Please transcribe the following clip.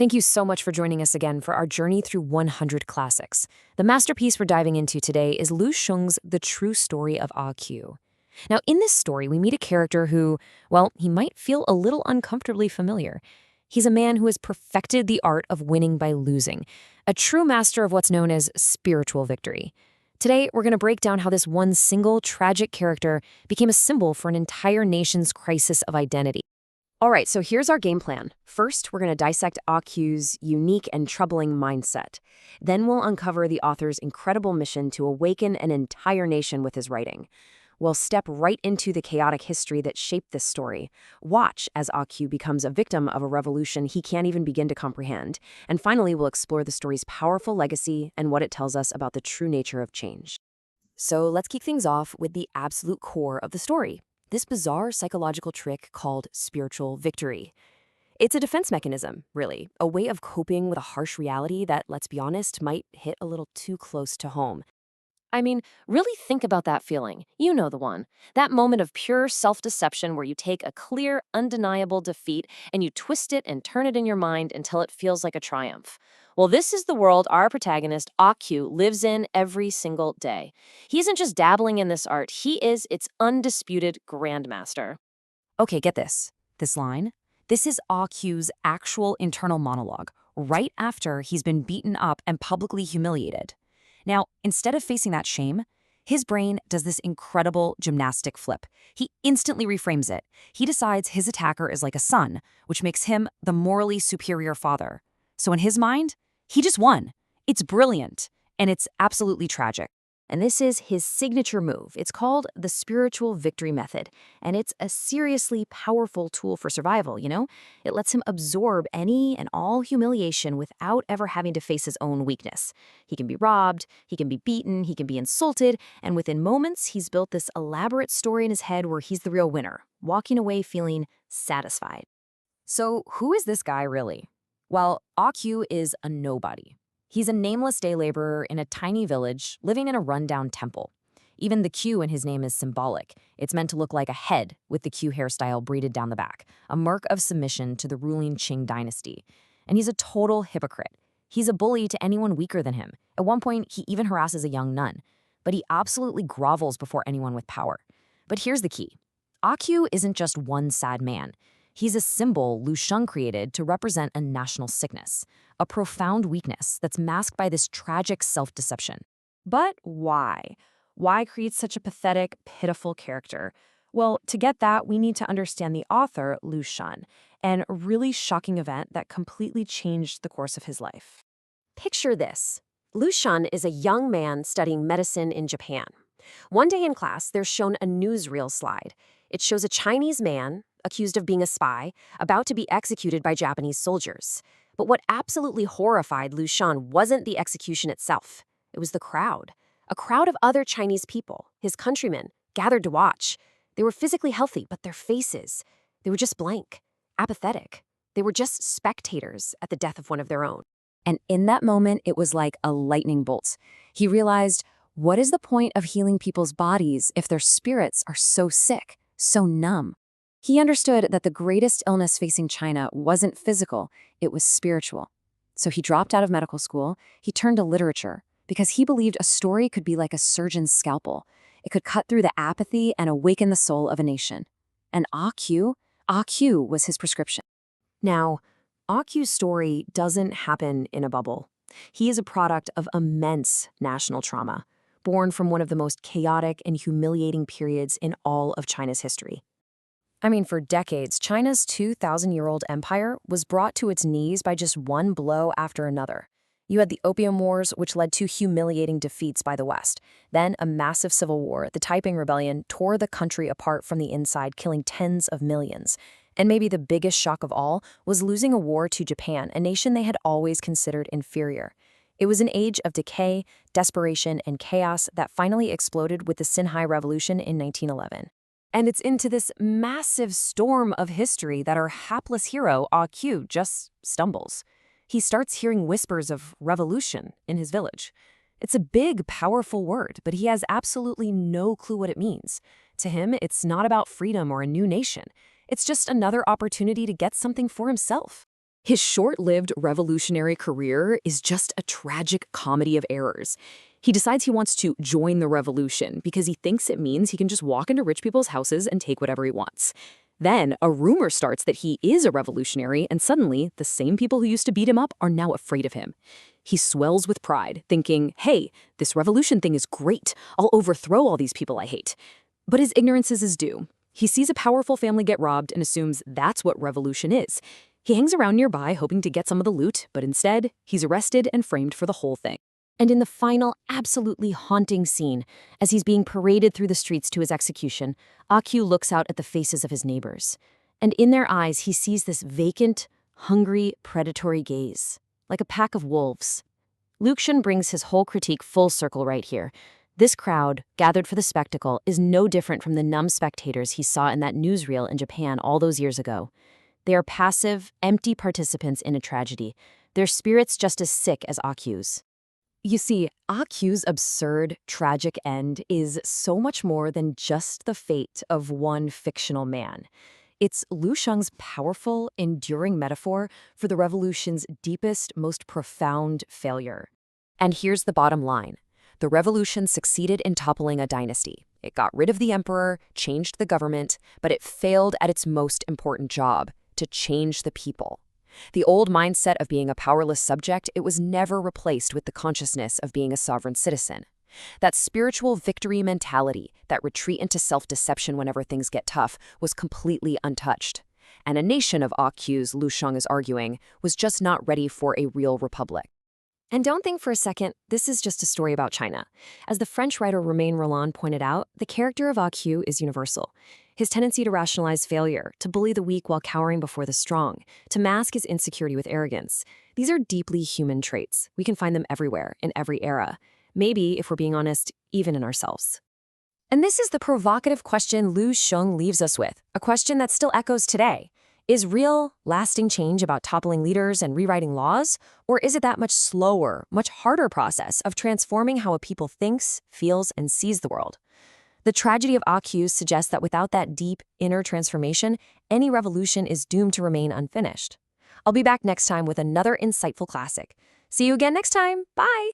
Thank you so much for joining us again for our journey through 100 classics. The masterpiece we're diving into today is Lu Xun's The True Story of Ah Q. Now, in this story, we meet a character who, well, he might feel a little uncomfortably familiar. He's a man who has perfected the art of winning by losing, a true master of what's known as spiritual victory. Today, we're going to break down how this one single tragic character became a symbol for an entire nation's crisis of identity. All right, so here's our game plan. First, we're going to dissect Ah Q's unique and troubling mindset. Then we'll uncover the author's incredible mission to awaken an entire nation with his writing. We'll step right into the chaotic history that shaped this story. Watch as Ah Q becomes a victim of a revolution he can't even begin to comprehend. And finally, we'll explore the story's powerful legacy and what it tells us about the true nature of change. So let's kick things off with the absolute core of the story. This bizarre psychological trick called spiritual victory. It's a defense mechanism, really, a way of coping with a harsh reality that, let's be honest, might hit a little too close to home. I mean, really think about that feeling. You know the one. That moment of pure self-deception where you take a clear, undeniable defeat and you twist it and turn it in your mind until it feels like a triumph. Well, this is the world our protagonist, Ah Q, lives in every single day. He isn't just dabbling in this art, he is its undisputed grandmaster. Okay, get this. This line. This is Ah Q's actual internal monologue, right after he's been beaten up and publicly humiliated. Now, instead of facing that shame, his brain does this incredible gymnastic flip. He instantly reframes it. He decides his attacker is like a son, which makes him the morally superior father. So in his mind, he just won. It's brilliant, and it's absolutely tragic. And this is his signature move. It's called the spiritual victory method, and it's a seriously powerful tool for survival, you know? It lets him absorb any and all humiliation without ever having to face his own weakness. He can be robbed, he can be beaten, he can be insulted, and within moments, he's built this elaborate story in his head where he's the real winner, walking away feeling satisfied. So who is this guy really? Well, Ah Q is a nobody. He's a nameless day laborer in a tiny village living in a rundown temple. Even the Q in his name is symbolic. It's meant to look like a head with the Q hairstyle braided down the back, a mark of submission to the ruling Qing dynasty. And he's a total hypocrite. He's a bully to anyone weaker than him. At one point, he even harasses a young nun. But he absolutely grovels before anyone with power. But here's the key. Ah Q isn't just one sad man. He's a symbol Lu Xun created to represent a national sickness, a profound weakness that's masked by this tragic self-deception. But why? Why create such a pathetic, pitiful character? Well, to get that, we need to understand the author, Lu Xun, and a really shocking event that completely changed the course of his life. Picture this. Lu Xun is a young man studying medicine in Japan. One day in class, they're shown a newsreel slide. It shows a Chinese man, accused of being a spy, about to be executed by Japanese soldiers. But what absolutely horrified Lu Xun wasn't the execution itself. It was the crowd. A crowd of other Chinese people, his countrymen, gathered to watch. They were physically healthy, but their faces, they were just blank, apathetic. They were just spectators at the death of one of their own. And in that moment, it was like a lightning bolt. He realized, what is the point of healing people's bodies if their spirits are so sick, so numb? He understood that the greatest illness facing China wasn't physical, it was spiritual. So he dropped out of medical school, he turned to literature, because he believed a story could be like a surgeon's scalpel. It could cut through the apathy and awaken the soul of a nation. And Ah Q was his prescription. Now, Ah Q's story doesn't happen in a bubble. He is a product of immense national trauma, born from one of the most chaotic and humiliating periods in all of China's history. I mean, for decades, China's 2,000-year-old empire was brought to its knees by just one blow after another. You had the Opium Wars, which led to humiliating defeats by the West. Then a massive civil war, the Taiping Rebellion, tore the country apart from the inside, killing tens of millions. And maybe the biggest shock of all was losing a war to Japan, a nation they had always considered inferior. It was an age of decay, desperation, and chaos that finally exploded with the Xinhai Revolution in 1911. And it's into this massive storm of history that our hapless hero, Ah Q, just stumbles. He starts hearing whispers of revolution in his village. It's a big, powerful word, but he has absolutely no clue what it means. To him, it's not about freedom or a new nation. It's just another opportunity to get something for himself. His short-lived revolutionary career is just a tragic comedy of errors. He decides he wants to join the revolution because he thinks it means he can just walk into rich people's houses and take whatever he wants. Then, a rumor starts that he is a revolutionary, and suddenly, the same people who used to beat him up are now afraid of him. He swells with pride, thinking, hey, this revolution thing is great. I'll overthrow all these people I hate. But his ignorance is his due. He sees a powerful family get robbed and assumes that's what revolution is. He hangs around nearby hoping to get some of the loot, but instead, he's arrested and framed for the whole thing. And in the final, absolutely haunting scene, as he's being paraded through the streets to his execution, Aq looks out at the faces of his neighbors. And in their eyes, he sees this vacant, hungry, predatory gaze, like a pack of wolves. Lu Xun brings his whole critique full circle right here. This crowd, gathered for the spectacle, is no different from the numb spectators he saw in that newsreel in Japan all those years ago. They are passive, empty participants in a tragedy, their spirits just as sick as Aq's. You see, Aq's absurd, tragic end is so much more than just the fate of one fictional man. It's Lu Xun's powerful, enduring metaphor for the revolution's deepest, most profound failure. And here's the bottom line. The revolution succeeded in toppling a dynasty. It got rid of the emperor, changed the government, but it failed at its most important job, to change the people. The old mindset of being a powerless subject, it was never replaced with the consciousness of being a sovereign citizen. That spiritual victory mentality, that retreat into self-deception whenever things get tough, was completely untouched. And a nation of Aq's, Lu Xun is arguing, was just not ready for a real republic. And don't think for a second, this is just a story about China. As the French writer Romain Rolland pointed out, the character of Aq is universal. His tendency to rationalize failure, to bully the weak while cowering before the strong, to mask his insecurity with arrogance. These are deeply human traits. We can find them everywhere, in every era. Maybe, if we're being honest, even in ourselves. And this is the provocative question Lu Xun leaves us with, a question that still echoes today. Is real, lasting change about toppling leaders and rewriting laws? Or is it that much slower, much harder process of transforming how a people thinks, feels, and sees the world? The tragedy of Aq suggests that without that deep, inner transformation, any revolution is doomed to remain unfinished. I'll be back next time with another insightful classic. See you again next time. Bye!